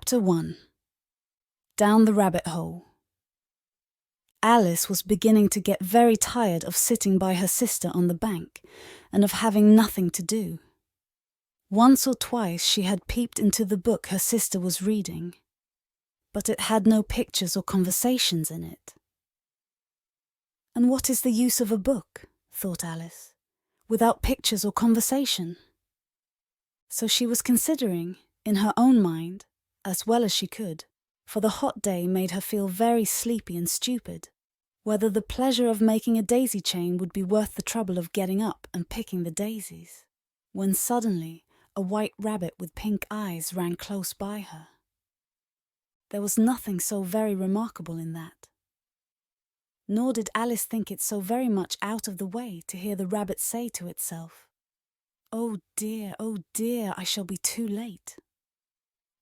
Chapter 1. Down the Rabbit Hole. Alice was beginning to get very tired of sitting by her sister on the bank and of having nothing to do. Once or twice she had peeped into the book her sister was reading, but it had no pictures or conversations in it. And what is the use of a book, thought Alice, without pictures or conversation? So she was considering, in her own mind, as well as she could, for the hot day made her feel very sleepy and stupid, whether the pleasure of making a daisy chain would be worth the trouble of getting up and picking the daisies, when suddenly a white rabbit with pink eyes ran close by her. There was nothing so very remarkable in that. Nor did Alice think it so very much out of the way to hear the rabbit say to itself, oh dear, I shall be too late."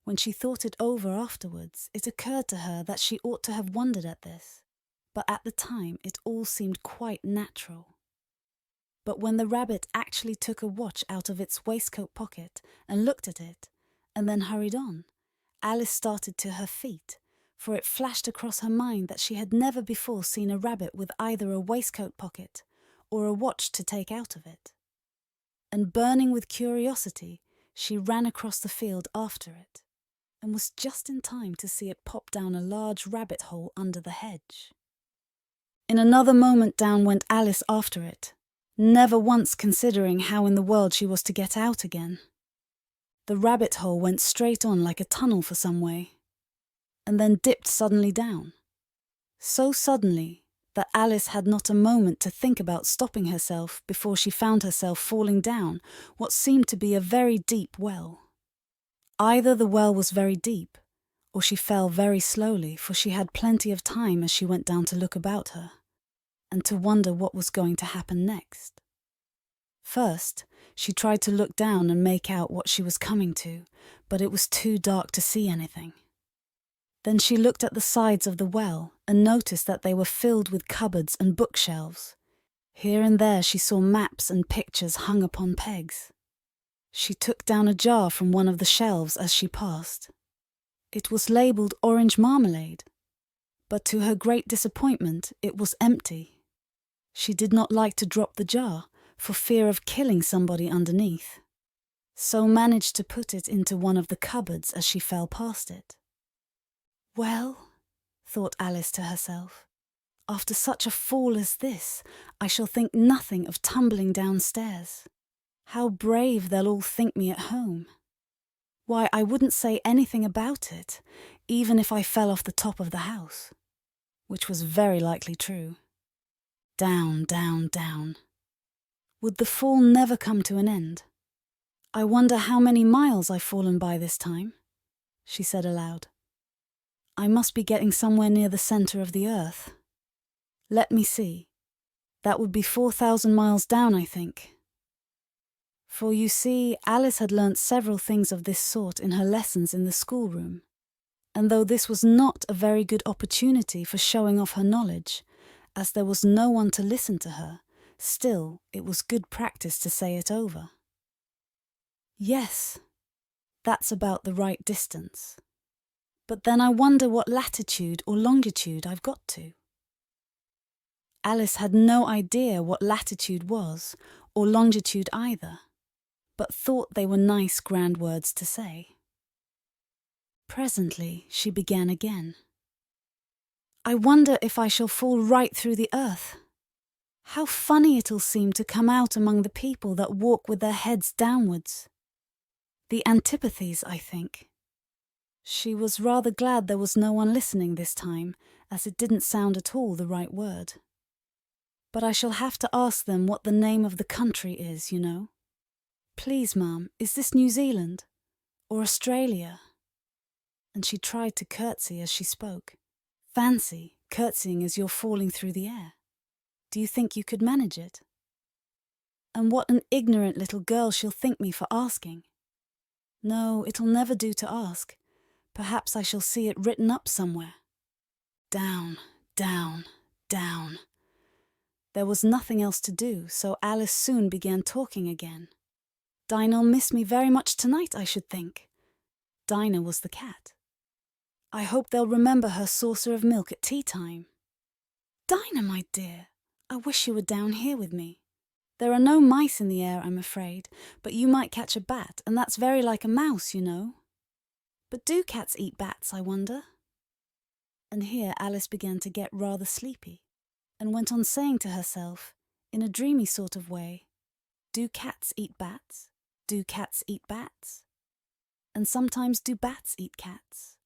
When she thought it over afterwards, it occurred to her that she ought to have wondered at this, but at the time it all seemed quite natural. But when the rabbit actually took a watch out of its waistcoat pocket and looked at it, and then hurried on, Alice started to her feet, for it flashed across her mind that she had never before seen a rabbit with either a waistcoat pocket or a watch to take out of it. And burning with curiosity, she ran across the field after it, and was just in time to see it pop down a large rabbit hole under the hedge. In another moment down went Alice after it, never once considering how in the world she was to get out again. The rabbit hole went straight on like a tunnel for some way, and then dipped suddenly down. So suddenly that Alice had not a moment to think about stopping herself before she found herself falling down what seemed to be a very deep well. Either the well was very deep, or she fell very slowly, for she had plenty of time as she went down to look about her, and to wonder what was going to happen next. First, she tried to look down and make out what she was coming to, but it was too dark to see anything. Then she looked at the sides of the well and noticed that they were filled with cupboards and bookshelves. Here and there she saw maps and pictures hung upon pegs. She took down a jar from one of the shelves as she passed. It was labelled orange marmalade, but to her great disappointment it was empty. She did not like to drop the jar, for fear of killing somebody underneath, so managed to put it into one of the cupboards as she fell past it. Well, thought Alice to herself, after such a fall as this, I shall think nothing of tumbling downstairs. How brave they'll all think me at home. Why, I wouldn't say anything about it, even if I fell off the top of the house, which was very likely true. Down, down, down. Would the fall never come to an end? I wonder how many miles I've fallen by this time, she said aloud. I must be getting somewhere near the centre of the earth. Let me see. That would be 4,000 miles down, I think. For you see, Alice had learnt several things of this sort in her lessons in the schoolroom, and though this was not a very good opportunity for showing off her knowledge, as there was no one to listen to her, still it was good practice to say it over. Yes, that's about the right distance. But then I wonder what latitude or longitude I've got to. Alice had no idea what latitude was, or longitude either, but thought they were nice grand words to say. Presently she began again. I wonder if I shall fall right through the earth. How funny it'll seem to come out among the people that walk with their heads downwards. The antipathies, I think. She was rather glad there was no one listening this time, as it didn't sound at all the right word. But I shall have to ask them what the name of the country is, you know. Please, ma'am, is this New Zealand? Or Australia? And she tried to curtsy as she spoke. Fancy curtsying as you're falling through the air. Do you think you could manage it? And what an ignorant little girl she'll think me for asking. No, it'll never do to ask. Perhaps I shall see it written up somewhere. Down, down, down. There was nothing else to do, so Alice soon began talking again. Dinah'll miss me very much tonight, I should think. Dinah was the cat. I hope they'll remember her saucer of milk at tea time. Dinah, my dear, I wish you were down here with me. There are no mice in the air, I'm afraid, but you might catch a bat, and that's very like a mouse, you know. But do cats eat bats, I wonder? And here Alice began to get rather sleepy, and went on saying to herself, in a dreamy sort of way, do cats eat bats? Do cats eat bats? And sometimes do bats eat cats?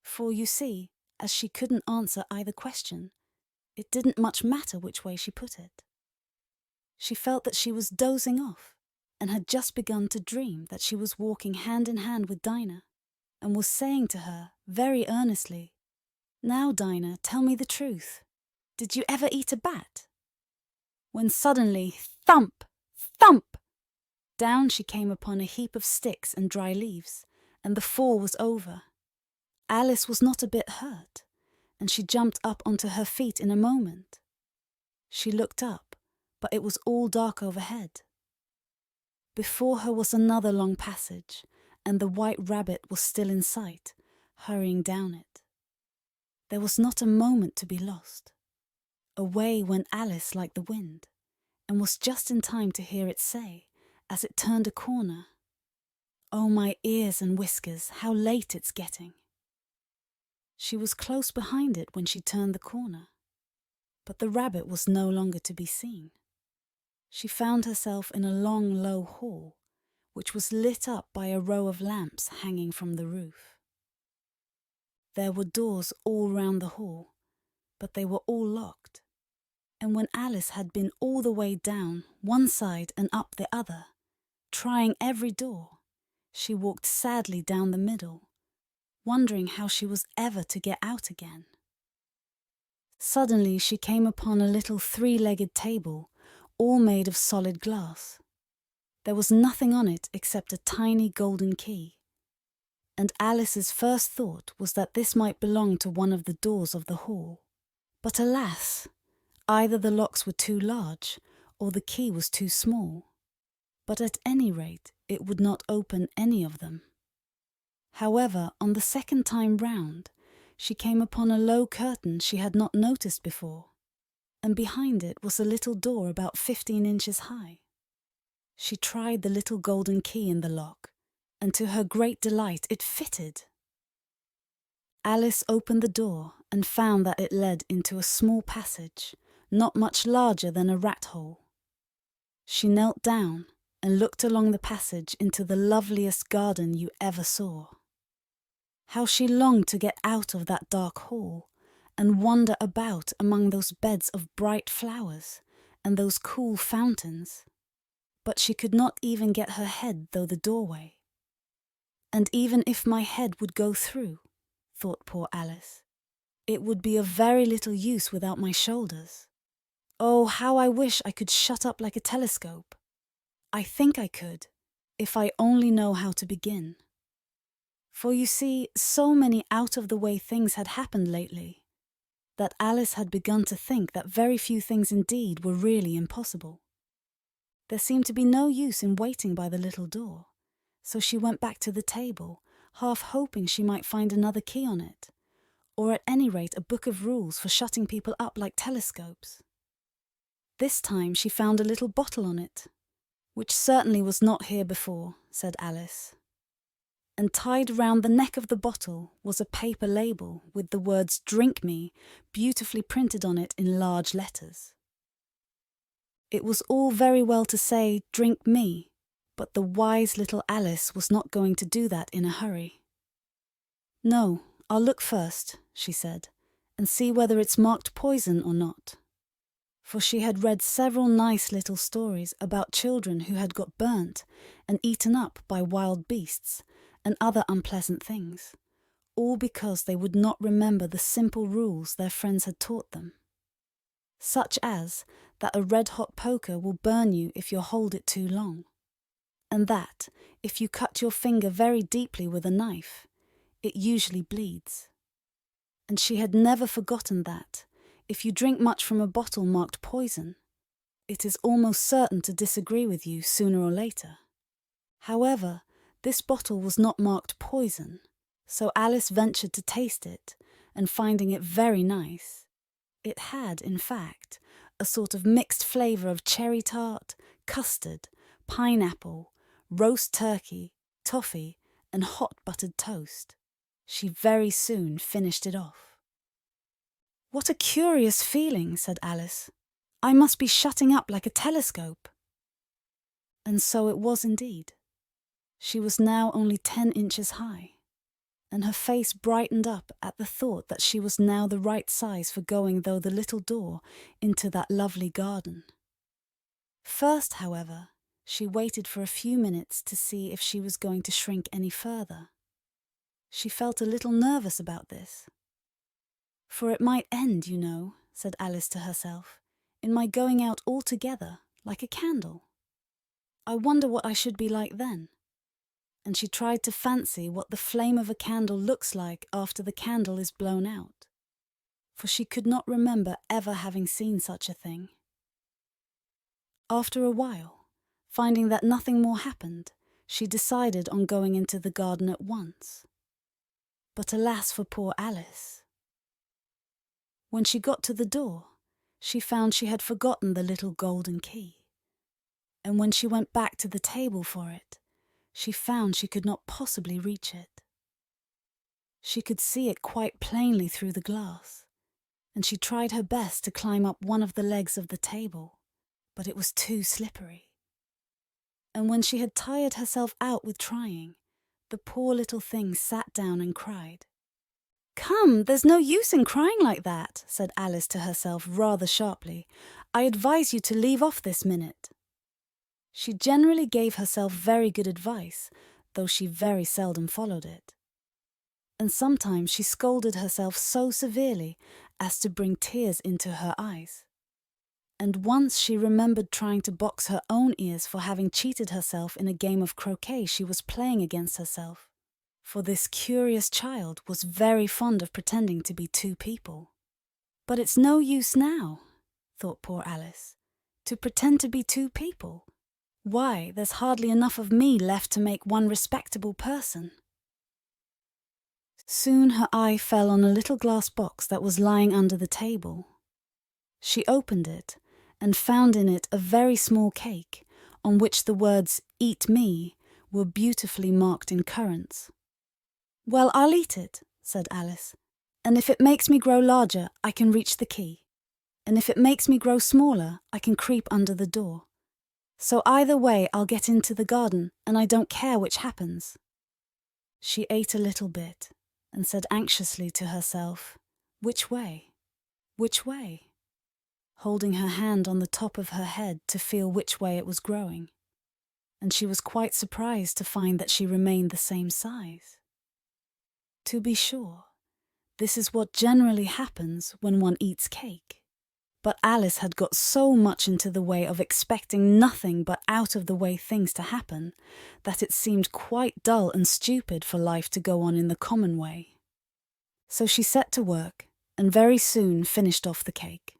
For you see, as she couldn't answer either question, it didn't much matter which way she put it. She felt that she was dozing off, and had just begun to dream that she was walking hand in hand with Dinah, and was saying to her, very earnestly, now, Dinah, tell me the truth. Did you ever eat a bat? When suddenly, thump, thump, down she came upon a heap of sticks and dry leaves, and the fall was over. Alice was not a bit hurt, and she jumped up onto her feet in a moment. She looked up, but it was all dark overhead. Before her was another long passage, and the white rabbit was still in sight, hurrying down it. There was not a moment to be lost. Away went Alice like the wind, and was just in time to hear it say, as it turned a corner, "Oh, my ears and whiskers, how late it's getting." She was close behind it when she turned the corner, but the rabbit was no longer to be seen. She found herself in a long, low hall, which was lit up by a row of lamps hanging from the roof. There were doors all round the hall, but they were all locked, and when Alice had been all the way down one side and up the other, trying every door, she walked sadly down the middle, wondering how she was ever to get out again. Suddenly she came upon a little three-legged table, all made of solid glass. There was nothing on it except a tiny golden key, and Alice's first thought was that this might belong to one of the doors of the hall. But alas, either the locks were too large, or the key was too small. But at any rate, it would not open any of them. However, on the second time round, she came upon a low curtain she had not noticed before, and behind it was a little door about 15 inches high. She tried the little golden key in the lock, and to her great delight it fitted. Alice opened the door and found that it led into a small passage, not much larger than a rat hole. She knelt down and looked along the passage into the loveliest garden you ever saw. How she longed to get out of that dark hall and wander about among those beds of bright flowers and those cool fountains. But she could not even get her head through the doorway. And even if my head would go through, thought poor Alice, it would be of very little use without my shoulders. Oh, how I wish I could shut up like a telescope. I think I could, if I only know how to begin. For you see, so many out-of-the-way things had happened lately, that Alice had begun to think that very few things indeed were really impossible. There seemed to be no use in waiting by the little door, so she went back to the table, half hoping she might find another key on it, or at any rate a book of rules for shutting people up like telescopes. This time she found a little bottle on it, which certainly was not here before, said Alice. And tied round the neck of the bottle was a paper label with the words "Drink Me" beautifully printed on it in large letters. It was all very well to say, "Drink me," but the wise little Alice was not going to do that in a hurry. "No, I'll look first," she said, "and see whether it's marked poison or not." For she had read several nice little stories about children who had got burnt and eaten up by wild beasts and other unpleasant things, all because they would not remember the simple rules their friends had taught them. Such as that a red-hot poker will burn you if you hold it too long, and that, if you cut your finger very deeply with a knife, it usually bleeds. And she had never forgotten that, if you drink much from a bottle marked poison, it is almost certain to disagree with you sooner or later. However, this bottle was not marked poison, So Alice ventured to taste it, and finding it very nice. It had, in fact, a sort of mixed flavour of cherry tart, custard, pineapple, roast turkey, toffee, and hot buttered toast. She very soon finished it off. "What a curious feeling," said Alice. "I must be shutting up like a telescope." And so it was indeed. She was now only 10 inches high, and her face brightened up at the thought that she was now the right size for going through the little door into that lovely garden. First, however, she waited for a few minutes to see if she was going to shrink any further. She felt a little nervous about this. "For it might end, you know," said Alice to herself, "in my going out altogether, like a candle. I wonder what I should be like then." And she tried to fancy what the flame of a candle looks like after the candle is blown out, for she could not remember ever having seen such a thing. After a while, finding that nothing more happened, she decided on going into the garden at once. But alas for poor Alice! When she got to the door, she found she had forgotten the little golden key. And when she went back to the table for it, she found she could not possibly reach it. She could see it quite plainly through the glass, and she tried her best to climb up one of the legs of the table, but it was too slippery. And when she had tired herself out with trying, the poor little thing sat down and cried. "Come, there's no use in crying like that," said Alice to herself rather sharply. "I advise you to leave off this minute." She generally gave herself very good advice, though she very seldom followed it. And sometimes she scolded herself so severely as to bring tears into her eyes. And once she remembered trying to box her own ears for having cheated herself in a game of croquet she was playing against herself. For this curious child was very fond of pretending to be two people. "But it's no use now," thought poor Alice, "to pretend to be two people. Why, there's hardly enough of me left to make one respectable person." Soon her eye fell on a little glass box that was lying under the table. She opened it and found in it a very small cake, on which the words "Eat me" were beautifully marked in currants. "Well, I'll eat it," said Alice, "and if it makes me grow larger, I can reach the key. And if it makes me grow smaller, I can creep under the door. So either way I'll get into the garden, and I don't care which happens." She ate a little bit, and said anxiously to herself, "Which way? Which way?" holding her hand on the top of her head to feel which way it was growing. And she was quite surprised to find that she remained the same size. To be sure, this is what generally happens when one eats cake. But Alice had got so much into the way of expecting nothing but out-of-the-way things to happen that it seemed quite dull and stupid for life to go on in the common way. So she set to work and very soon finished off the cake.